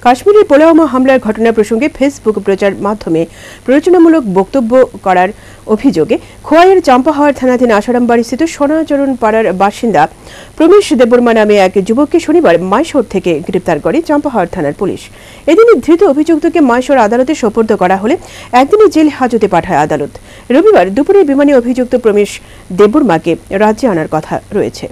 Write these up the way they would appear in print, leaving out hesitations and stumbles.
কাশ্মীরের পুলওয়ামা হামলার ঘটনা প্রসঙ্গে ফেসবুক প্রচার মাধ্যমে প্ররোচনামূলক বক্তব্য করার অভিযোগে খোয়াইয়ের চাম্পাহাওয়ার থানাধীন আসারামবাড়িস্থিত সোনাচরণ পাড়ার বাসিন্দা প্রমেশ দেববর্মা নামে এক যুবককে শনিবার মাইশোর থেকে গ্রেপ্তার করে চাম্পাহাওয়ার থানার পুলিশ। এদিন ধৃত অভিযুক্তকে মাইশোর আদালতে সোপর্দ করা হলে একদিনের জেল হাজতে পাঠায় আদালত। রবিবার দুপুরে বিমানে অভিযুক্ত প্রমেশ দেববর্মাকে রাজ্যে আনার কথা রয়েছে।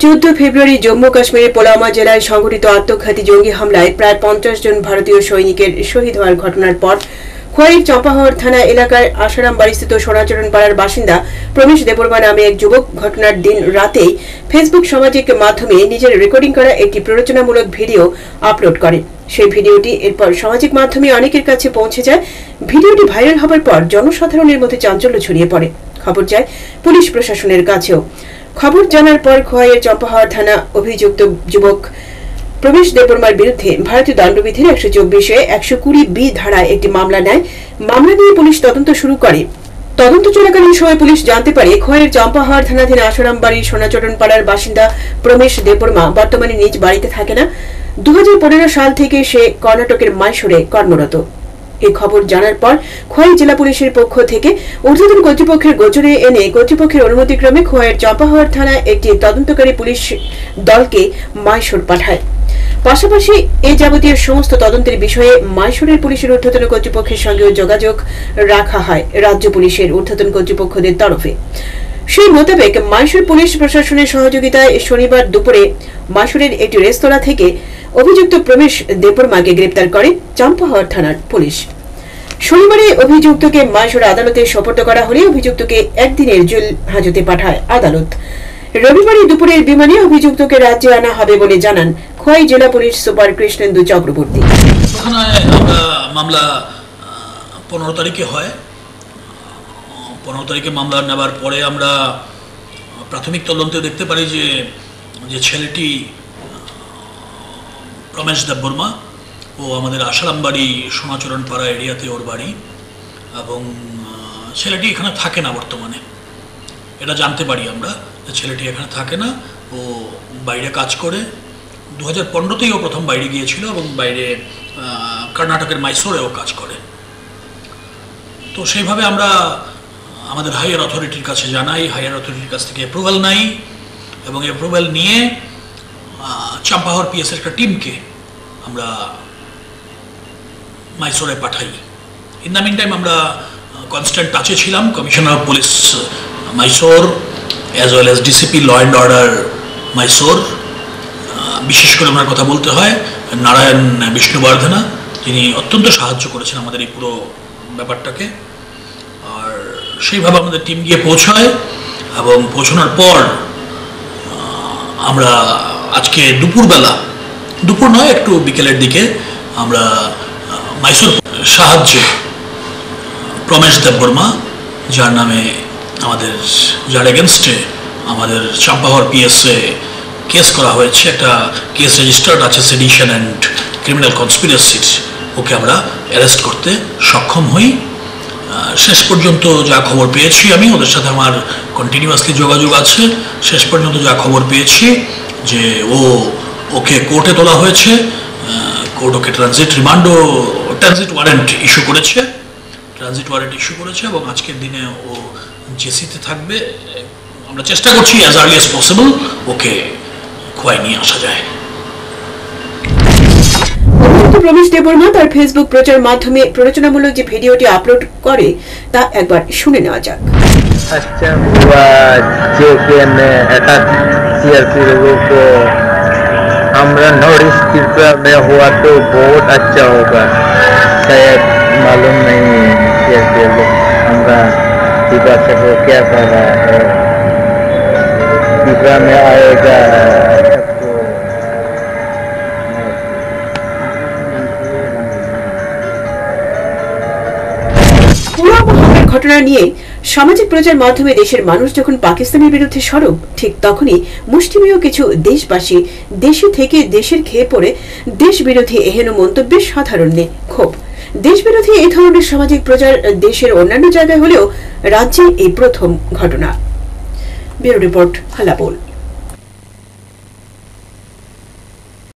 14 ফেব্রুয়ারি জম্মু কাশ্মীরের পুলওয়ামা জেলায় সংঘটিত আত্মঘাতী জঙ্গি হামলায় প্রায় 50 জন ভারতীয় সৈনিকের শহীদ হওয়ার ঘটনার পর খোয়াইয়ের চাম্পাহাওয়ার থানা এলাকার আসারামবাড়িস্থিত সোনাচরণ পাড়ার বাসিন্দা প্রমেশ দেববর্মা নামে এক যুবক ঘটনার দিন রাতেই ফেসবুক সামাজিক মাধ্যমে নিজের রেকর্ডিং করা একটি প্ররোচনামূলক ভিডিও আপলোড করেন। সেই ভিডিওটি এরপর সামাজিক মাধ্যমে অনেকের কাছে পৌঁছে যায়। ভিডিওটি ভাইরাল হবার পর জনসাধারণের মধ্যে চাঞ্চল্য ছড়িয়ে পড়ে। খবর যায় পুলিশ প্রশাসনের কাছেও। খবর জানার পর খোয়াইয়ের চাম্পাহাওয়ার থানা অভিযুক্ত যুবক প্রমেশ দেববর্মার বিরুদ্ধে ভারতীয় দণ্ডবিধির 124-এ 120B ধারায় একটি মামলা নেয়। মামলা নিয়ে পুলিশ তদন্ত শুরু করে। তদন্ত চলাকালীন সময় পুলিশ জানতে পারে খোয়াইয়ের চাম্পাহাওয়ার থানাধীন আসারামবাড়ির সোনাচরণ পাড়ার বাসিন্দা প্রমেশ দেববর্মা বর্তমানে নিজ বাড়িতে থাকে না। 2015 সাল থেকে সে কর্ণাটকের মাইশোরে কর্মরত। এই খবর জানার পর খোয়াই জেলা পুলিশের পক্ষ থেকে ঊর্ধ্বতন কর্তৃপক্ষের গোচরে এনে কর্তৃপক্ষের অনুমতিক্রমে খোয়াইয়ের চাম্পাহাওয়ার থানায় একটি তদন্তকারী পুলিশ দলকে মাইশোর পাঠায়। পাশাপাশি এই যাবতীয় সমস্ত তদন্তের বিষয়ে মাইশোরের পুলিশের ঊর্ধ্বতন কর্তৃপক্ষের সঙ্গেও যোগাযোগ রাখা হয় রাজ্য পুলিশের ঊর্ধ্বতন কর্তৃপক্ষদের তরফে। সেই মোতাবেক মাইশোর পুলিশ প্রশাসনের সহযোগিতায় শনিবার দুপুরে মাইশোরের একটি রেস্তোরাঁ থেকে অভিযুক্ত প্রমেশ দেববর্মাকে গ্রেপ্তার করে চাম্পাহাওয়ার থানার পুলিশ। শনিবারে অভিযুক্তকে মাইশোর আদালতে সোপর্দ করা হলে অভিযুক্তকে একদিনের জেল হাজতে পাঠায় আদালত। রবিবারে দুপুরের বিমানে অভিযুক্তকে রাজ্যে আনা হবে বলে জানান খোয়াই জেলা পুলিশ সুপার কৃষ্ণেন্দু চক্রবর্তী। মামলা 15 তারিখে হয়। 15 তারিখে মামলা নেবার পরে আমরা প্রাথমিক তদন্তে দেখতে পারি যে ছেলেটি প্রমেশ দেববর্মা ও আমাদের আসারামবাড়ি সোনাচরণ পাড়া এরিয়াতে ওর বাড়ি, এবং ছেলেটি এখানে থাকে না বর্তমানে। এটা জানতে পারি আমরা যে ছেলেটি এখানে থাকে না, ও বাইরে কাজ করে। 2015তেই ও প্রথম বাইরে গিয়েছিল এবং বাইরে কর্ণাটকের মাইসোরেও কাজ করে। তো সেইভাবে আমরা আমাদের হাইয়ার অথরিটির কাছে জানাই, হাইয়ার অথরিটির কাছ থেকে অ্যাপ্রুভাল নাই, এবং অ্যাপ্রুভাল নিয়ে চাম্পাহাওয়ার পিএসের একটা টিমকে আমরা মাইসোরে পাঠাই। ইন দ্য মিন টাইম আমরা কনস্ট্যান্ট টাচে ছিলাম commissioner of police Mysore as well as DCP law and order Mysore. বিশেষ করে ওনার কথা বলতে হয় নারায়ণ বিষ্ণুবর্ধনা, যিনি অত্যন্ত সাহায্য করেছেন আমাদের এই পুরো ব্যাপারটাকে। আর সেইভাবে আমাদের টিম গিয়ে পৌঁছায়, এবং পৌঁছানোর পর আমরা আজকে দুপুর নয় একটু বিকেলের দিকে আমরা মাইসোর সাহায্যে প্রমেশ দেববর্মা, যার এগেনস্টে আমাদের চাম্পাহাওয়ার পিএসএ কেস করা হয়েছে, একটা কেস রেজিস্টার্ড আছে সেডিশন অ্যান্ড ক্রিমিনাল কনস্পিরেসির, ওকে আমরা অ্যারেস্ট করতে সক্ষম হই। শেষ পর্যন্ত যা খবর পেয়েছি, আমি ওদের সাথে আমার কন্টিনিউয়াসলি যোগাযোগ আছে, শেষ পর্যন্ত যা খবর পেয়েছি যে ওকে কোর্টে তোলা হয়েছে, কোর্ট ওকে ট্রানজিট ওয়ারেন্ট ইস্যু করেছে, এবং আজকের দিনে ও জেসিতে থাকবে। আমরা চেষ্টা করছি as early as possible okay Khowai নিয়ে আসা যায়। প্রমেশ দেববর্মা তার ফেসবুক প্রচার মাধ্যমে প্ররোচনামূলক যে ভিডিওটি আপলোড করে তা একবার শুনে নেওয়া যাক। अच्छा हुआ जो कि मैं अटैक सीआरपी लोगों को हमरा नॉर्थ ईस्ट त्रिपुरा में हुआ तो बहुत अच्छा होगा। शायद मालूम नहीं सीआरपी लोग हमरा त्रिपुरा से हो क्या कर रहा है, त्रिपुरा में आएगा ঘটনা নিয়ে সামাজিক প্রচার মাধ্যমে দেশের মানুষ যখন পাকিস্তানের বিরুদ্ধে সরব, ঠিক তখনই মুষ্টিমেয় কিছু দেশবাসী দেশে থেকে দেশের খেয়ে পড়ে দেশ বিরোধী এহেন মন্তব্যের সাধারণে ক্ষোভ। দেশ বিরোধী এই ধরনের সামাজিক প্রচার দেশের অন্যান্য জায়গায় হলেও রাজ্যে এই প্রথম ঘটনা। Bureau report, হালাবোল।